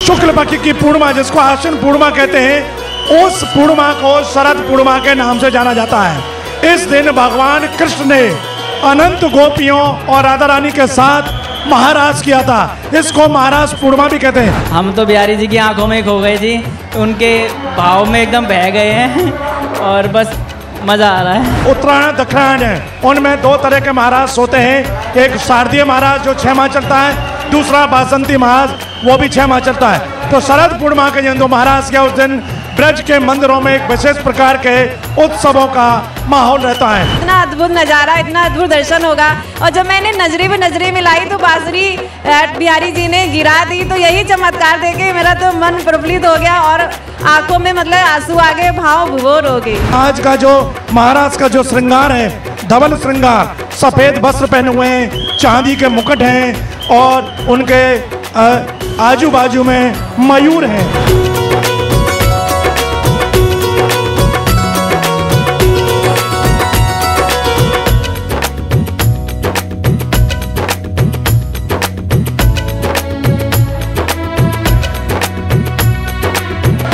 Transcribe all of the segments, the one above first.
शुक्ल पक्ष की पूर्णिमा, जिसको आश्विन पूर्णिमा कहते हैं, उस पूर्णिमा को शरद पूर्णिमा के नाम से जाना जाता है। इस दिन भगवान कृष्ण ने अनंत गोपियों और राधा रानी के साथ महाराज किया था। इसको महाराज पूर्णिमा भी कहते हैं। हम तो बिहारी जी की आंखों में खो गए जी, उनके भाव में एकदम बह गए हैं और बस मजा आ रहा है। उत्तरायण दक्षिणायण है, उनमें दो तरह के महाराज होते हैं। एक शारदीय महाराज जो 6 माह चलता है, दूसरा बासंती महाराज वो भी 6 माह चलता है। तो शरद पूर्णिमा के दिन जो महाराज किया, उस दिन ब्रज के मंदिरों में एक विशेष प्रकार के उत्सवों का माहौल रहता है। इतना अद्भुत नज़ारा, इतना अद्भुत दर्शन होगा। और जब मैंने नजरे मिलाई तो बांसुरी बिहारी जी ने गिरा दी, तो यही चमत्कार देखे मेरा तो मन प्रफुल्लित हो गया और आंखों में मतलब आंसू आ गए, भाव विभोर हो गए। आज का जो महाराज का जो श्रृंगार है, धवल श्रृंगार, सफेद वस्त्र पहने हुए हैं, चांदी के मुकुट हैं और उनके आजू बाजू में मयूर हैं।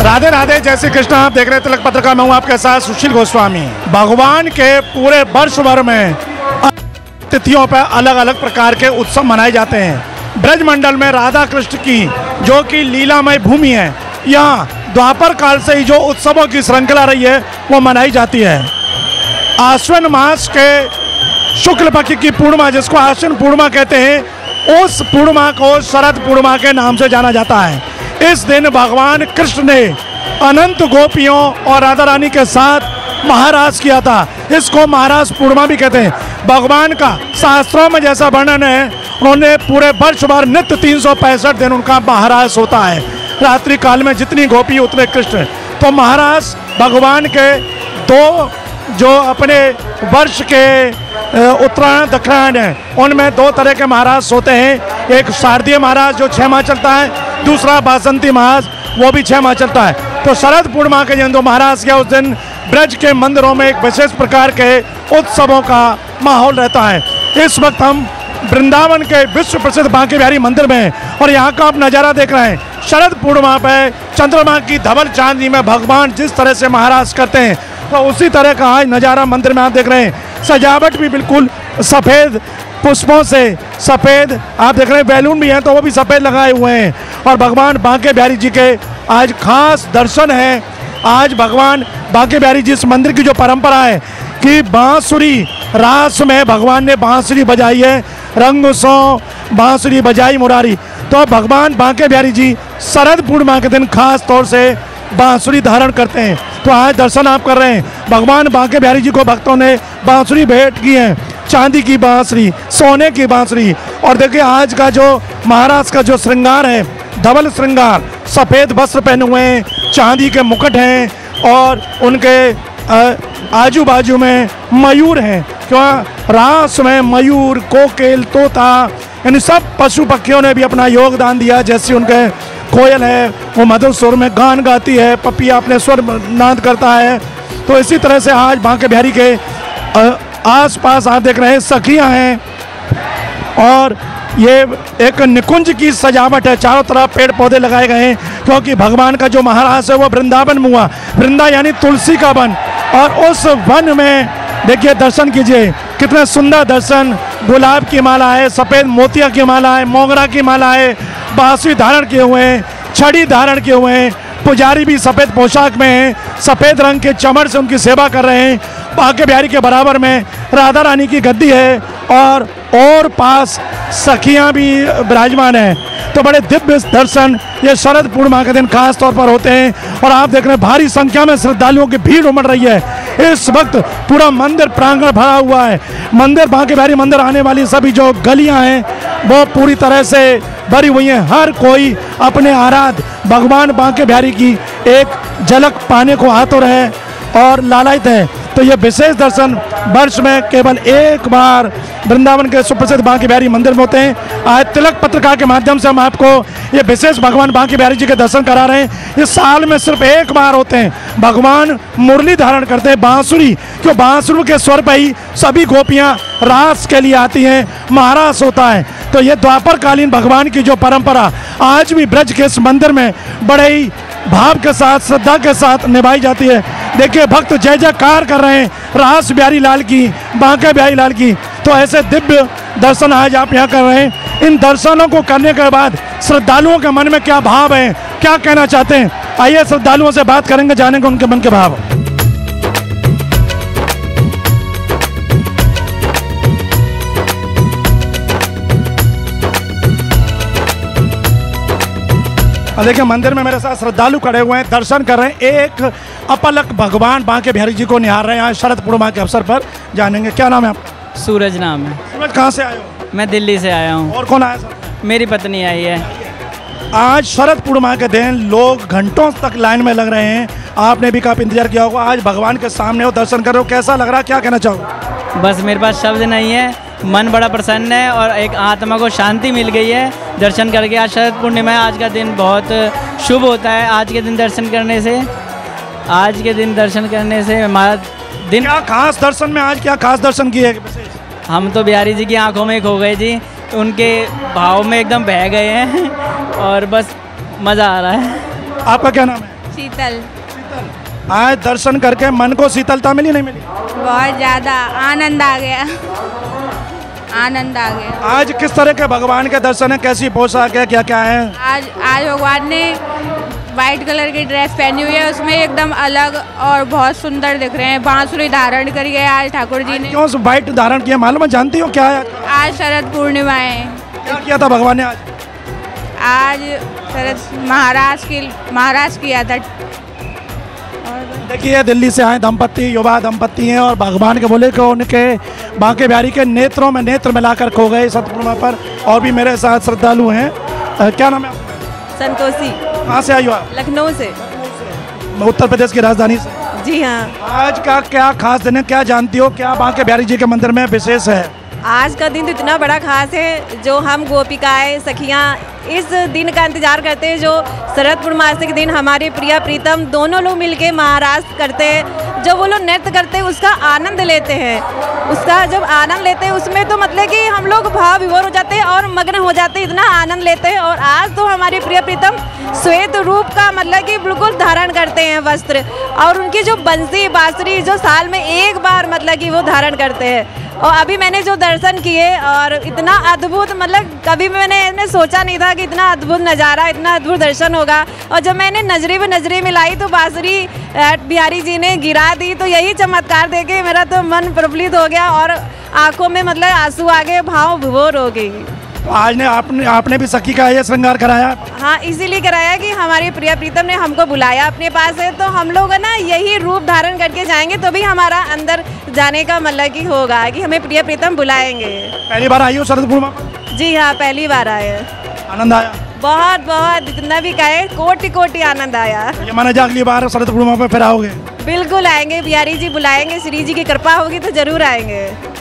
राधे राधे, जय श्री कृष्ण। आप देख रहे हैं तिलक पत्रिका में, हूं आपके साथ सुशील गोस्वामी। भगवान के पूरे वर्ष भर में तिथियों पर अलग अलग प्रकार के उत्सव मनाए जाते हैं। ब्रज मंडल में राधा कृष्ण की जो कि लीलामय भूमि है, यहाँ द्वापर काल से ही जो उत्सवों की श्रृंखला रही है वो मनाई जाती है। आश्विन मास के शुक्ल पक्ष की पूर्णिमा, जिसको आश्विन पूर्णिमा कहते हैं, उस पूर्णिमा को शरद पूर्णिमा के नाम से जाना जाता है। इस दिन भगवान कृष्ण ने अनंत गोपियों और राधा रानी के साथ महाराज किया था। इसको महाराज पूर्णिमा भी कहते हैं। भगवान का शास्त्रों में जैसा वर्णन है, उन्होंने पूरे वर्ष भर नित्य 365 दिन उनका महाराज होता है। रात्रि काल में जितनी गोपी उतने कृष्ण। तो महाराज भगवान के दो जो अपने वर्ष के उत्तरायण दक्षिणायण है, उनमें दो तरह के महाराज होते हैं। एक शारदीय महाराज जो 6 माह चलता है, दूसरा बासंती महाराज वो भी 6 माह चलता है। तो शरद पूर्णिमा के दिन जो महाराज किया, उस दिन ब्रज के मंदिरों में एक विशेष प्रकार के उत्सवों का माहौल रहता है। इस वक्त हम वृंदावन के विश्व प्रसिद्ध बांके बिहारी मंदिर में हैं और यहाँ का आप नज़ारा देख रहे हैं। शरद पूर्णिमा पर चंद्रमा की धवल चांदनी में भगवान जिस तरह से महाराज करते हैं, तो उसी तरह का आज नज़ारा मंदिर में आप देख रहे हैं। सजावट भी बिल्कुल सफ़ेद पुष्पों से, सफ़ेद आप देख रहे हैं, बैलून भी हैं तो वो भी सफ़ेद लगाए हुए हैं। और भगवान बांके बिहारी जी के आज खास दर्शन हैं। आज भगवान बांके बिहारी जी, इस मंदिर की जो परंपरा है कि बांसुरी रास में भगवान ने बांसुरी बजाई है, रंग सो बांसुरी बजाई मुरारी। तो भगवान बांके बिहारी जी शरद पूर्णिमा के दिन खास तौर से बांसुरी धारण करते हैं। तो आज दर्शन आप कर रहे हैं। भगवान बांके बिहारी जी को भक्तों ने बांसुरी भेंट की है, चांदी की बांसुरी, सोने की बांसुरी। और देखिए आज का जो महाराज का जो श्रृंगार है, धवल श्रृंगार, सफ़ेद वस्त्र पहने हुए हैं, चांदी के मुकुट हैं और उनके आजू बाजू में मयूर हैं। क्यों? रास में मयूर, कोकिल, तोता, यानी सब पशु पक्षियों ने भी अपना योगदान दिया। जैसे उनके कोयल है वो मधुर स्वर में गान गाती है, पपिया अपने स्वर नाद करता है। तो इसी तरह से आज बांके बिहारी के आसपास आप देख रहे हैं सखियां हैं और ये एक निकुंज की सजावट है। चारों तरफ पेड़ पौधे लगाए गए हैं क्योंकि भगवान का जो महाराज है वो वृंदावन में हुआ। वृंदा यानी तुलसी का वन, और उस वन में देखिए दर्शन कीजिए, कितने सुंदर दर्शन। गुलाब की माला है, सफ़ेद मोतिया की माला है, मोगरा की माला है, बांसुरी धारण किए हुए हैं, छड़ी धारण किए हुए हैं। पुजारी भी सफ़ेद पोशाक में हैं, सफ़ेद रंग के चमड़ से उनकी सेवा कर रहे हैं। बांके बिहारी के बराबर में राधा रानी की गद्दी है और पास सखियां भी विराजमान हैं। तो बड़े दिव्य दर्शन ये शरद पूर्णिमा के दिन खास तौर पर होते हैं। और आप देख रहे हैं भारी संख्या में श्रद्धालुओं की भीड़ उमड़ रही है। इस वक्त पूरा मंदिर प्रांगण भरा हुआ है। मंदिर बांके बिहारी मंदिर आने वाली सभी जो गलियां हैं वो पूरी तरह से भरी हुई हैं। हर कोई अपने आराध्य भगवान बांके बिहारी की एक झलक पाने को आतुर है और लालायित है। तो ये विशेष दर्शन वर्ष में केवल एक बार वृंदावन के सुप्रसिद्ध बांके बिहारी मंदिर में होते हैं। आज तिलक पत्रिका के माध्यम से हम आपको ये विशेष भगवान बांके बिहारी जी के दर्शन करा रहे हैं। इस साल में सिर्फ एक बार होते हैं। भगवान मुरली धारण करते हैं, बांसुरी, क्यों बांसुरी के स्वर पर ही सभी गोपियाँ रास के लिए आती हैं, महारास होता है। तो ये द्वापर कालीन भगवान की जो परंपरा आज भी ब्रज के इस मंदिर में बड़े ही भाव के साथ, श्रद्धा के साथ निभाई जाती है। देखिए भक्त जय जयकार कर रहे हैं रास बिहारी लाल की, बांके बिहारी लाल की। तो ऐसे दिव्य दर्शन आज आप यहाँ कर रहे हैं। इन दर्शनों को करने के बाद श्रद्धालुओं के मन में क्या भाव है, क्या कहना चाहते हैं, आइए श्रद्धालुओं से बात करेंगे, जानेंगे उनके मन के भाव। देखिए मंदिर में मेरे साथ श्रद्धालु खड़े हुए हैं, दर्शन कर रहे हैं, एक अपलक भगवान बांके बिहारी जी को निहार रहे हैं। आज शरद पूर्णिमा के अवसर पर जानेंगे, क्या नाम है आपका? सूरज नाम है। सूरज कहाँ से आए हो? मैं दिल्ली से आया हूँ। और कौन आया सर? मेरी पत्नी आई है। आज शरद पूर्णिमा के दिन लोग घंटों तक लाइन में लग रहे हैं, आपने भी काफ़ी इंतजार किया होगा। आज भगवान के सामने हो, दर्शन कर रहे हो, कैसा लग रहा है, क्या कहना चाहोगे? बस मेरे पास शब्द नहीं है, मन बड़ा प्रसन्न है और एक आत्मा को शांति मिल गई है दर्शन करके। आज शरद पूर्णिमा है, आज का दिन बहुत शुभ होता है। आज के दिन दर्शन करने से हमारा दिन। क्या खास दर्शन में आज क्या खास दर्शन किए? हम तो बिहारी जी की आंखों में खो गए जी, उनके भाव में एकदम बह गए हैं और बस मज़ा आ रहा है। आपका क्या नाम है? शीतल। आज दर्शन करके मन को शीतलता मिली, नहीं मिली? बहुत ज़्यादा आनंद आ गया, आनंद आ गया। आज किस तरह के भगवान के दर्शन है, कैसी पोशाक है, क्या क्या है? आज भगवान ने वाइट कलर की ड्रेस पहनी हुई है, उसमें एकदम अलग और बहुत सुंदर दिख रहे हैं। बांसुरी धारण करी है आज ठाकुर जी ने। क्यों वाइट धारण किया, मालूम है, जानती हो क्या है? आज शरद पूर्णिमा है। क्या किया था भगवान ने आज? आज शरद महाराज किया था। देखिए दिल्ली से आए दंपत्ति, युवा दंपत्ति हैं और भगवान के बोले को उनके बांके बिहारी के नेत्रों में नेत्र मिलाकर खो गए शरद पूर्णिमा पर। और भी मेरे साथ श्रद्धालु हैं। क्या नाम है आपका? संतोषी। कहाँ से आई हो आप? लखनऊ से। उत्तर प्रदेश की राजधानी से। जी हाँ। आज का क्या खास दिन है, क्या जानती हो, क्या बांके बिहारी जी के मंदिर में विशेष है? आज का दिन तो इतना बड़ा खास है, जो हम गोपिकाएं सखियां इस दिन का इंतजार करते हैं, जो शरद पूर्णिमा के दिन हमारे प्रिया प्रीतम दोनों लोग मिलके महाराष्ट्र करते हैं। जब वो लोग नृत्य करते हैं उसका आनंद लेते हैं, उसका जब आनंद लेते हैं उसमें तो मतलब कि हम लोग भाव विभोर हो जाते हैं और मग्न हो जाते हैं, इतना आनंद लेते हैं। और आज तो हमारे प्रिय प्रीतम श्वेत रूप का मतलब कि बिल्कुल धारण करते हैं वस्त्र, और उनकी जो बंसी बांसुरी जो साल में एक बार मतलब कि वो धारण करते हैं। और अभी मैंने जो दर्शन किए और इतना अद्भुत, मतलब कभी मैंने सोचा नहीं था कि इतना अद्भुत नज़ारा, इतना अद्भुत दर्शन होगा। और जब मैंने नजरे मिलाई तो बांसुरी बिहारी जी ने गिरा दी, तो यही चमत्कार देके मेरा तो मन प्रफुल्लित हो गया और आंखों में मतलब आंसू आ गए, भाव विभोर हो गई। तो आज ने आपने भी सखी का ये श्रृंगार कराया? हाँ, इसीलिए कराया कि हमारे प्रिया प्रीतम ने हमको बुलाया अपने पास है, तो हम लोग है ना यही रूप धारण करके जाएंगे, तो भी हमारा अंदर जाने का मतलब कि होगा कि हमें प्रिया प्रीतम बुलाएंगे। पहली बार आई हो शरद पूर्णिमा? जी हाँ, पहली बार आए। आनंद आया? बहुत बहुत, जितना भी कहे कोटि कोटि आनंद आया। ये माना जा अगली बार शरद पूर्णिमा पे फिर आओगे? बिल्कुल आएंगे, बिहारी जी बुलाएंगे, श्री जी की कृपा होगी तो जरूर आएंगे।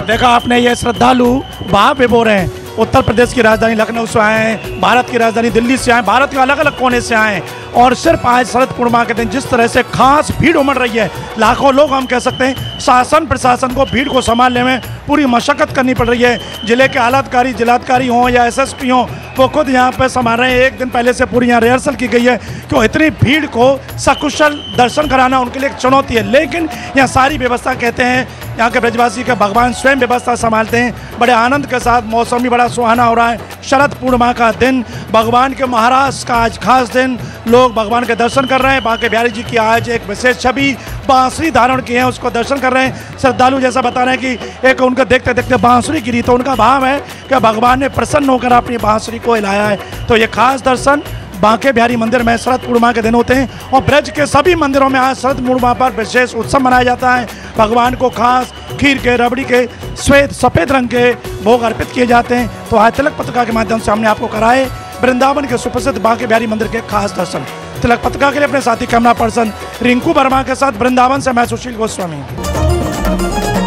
देखा आपने, ये श्रद्धालु भाव विभोर हैं, उत्तर प्रदेश की राजधानी लखनऊ से आए हैं, भारत की राजधानी दिल्ली से आए, भारत के अलग अलग कोने से आए हैं। और सिर्फ आज शरद पूर्णिमा के दिन जिस तरह से खास भीड़ उमड़ रही है, लाखों लोग हम कह सकते हैं, शासन प्रशासन को भीड़ को संभालने में पूरी मशक्कत करनी पड़ रही है। जिले के आलाधिकारी जिलाधिकारी हों या एसएसपी हों, वो खुद यहाँ पर संभाल रहे हैं। एक दिन पहले से पूरी यहाँ रिहर्सल की गई है कि इतनी भीड़ को सकुशल दर्शन कराना उनके लिए एक चुनौती है। लेकिन यहाँ सारी व्यवस्था, कहते हैं यहाँ के ब्रजवासी के भगवान स्वयं व्यवस्था संभालते हैं। बड़े आनंद के साथ, मौसम भी बड़ा सुहाना हो रहा है। शरद पूर्णिमा का दिन, भगवान के महाराज का आज खास दिन, लोग भगवान के दर्शन कर रहे हैं। बांके बिहारी जी की आज एक विशेष छवि बांसुरी धारण की है, उसको दर्शन कर रहे हैं। श्रद्धालु जैसा बता रहे हैं कि एक उनको देखते देखते बांसुरी गिरी, तो उनका भाव है कि भगवान ने प्रसन्न होकर अपनी बांसुरी को हिलाया है। तो ये खास दर्शन बांके बिहारी मंदिर में शरद पूर्णिमा के दिन होते हैं। और ब्रज के सभी मंदिरों में आज शरद पूर्णिमा पर विशेष उत्सव मनाया जाता है। भगवान को खास खीर के, रबड़ी के, श्वेत सफ़ेद रंग के भोग अर्पित किए जाते हैं। तो आज तिलक पत्रिका के माध्यम से हमने आपको कराए वृंदावन के सुप्रसिद्ध बांके बिहारी मंदिर के खास दर्शन। तिलक पत्रिका के लिए अपने साथी कैमरा पर्सन रिंकू वर्मा के साथ वृंदावन से मैं सुशील गोस्वामी।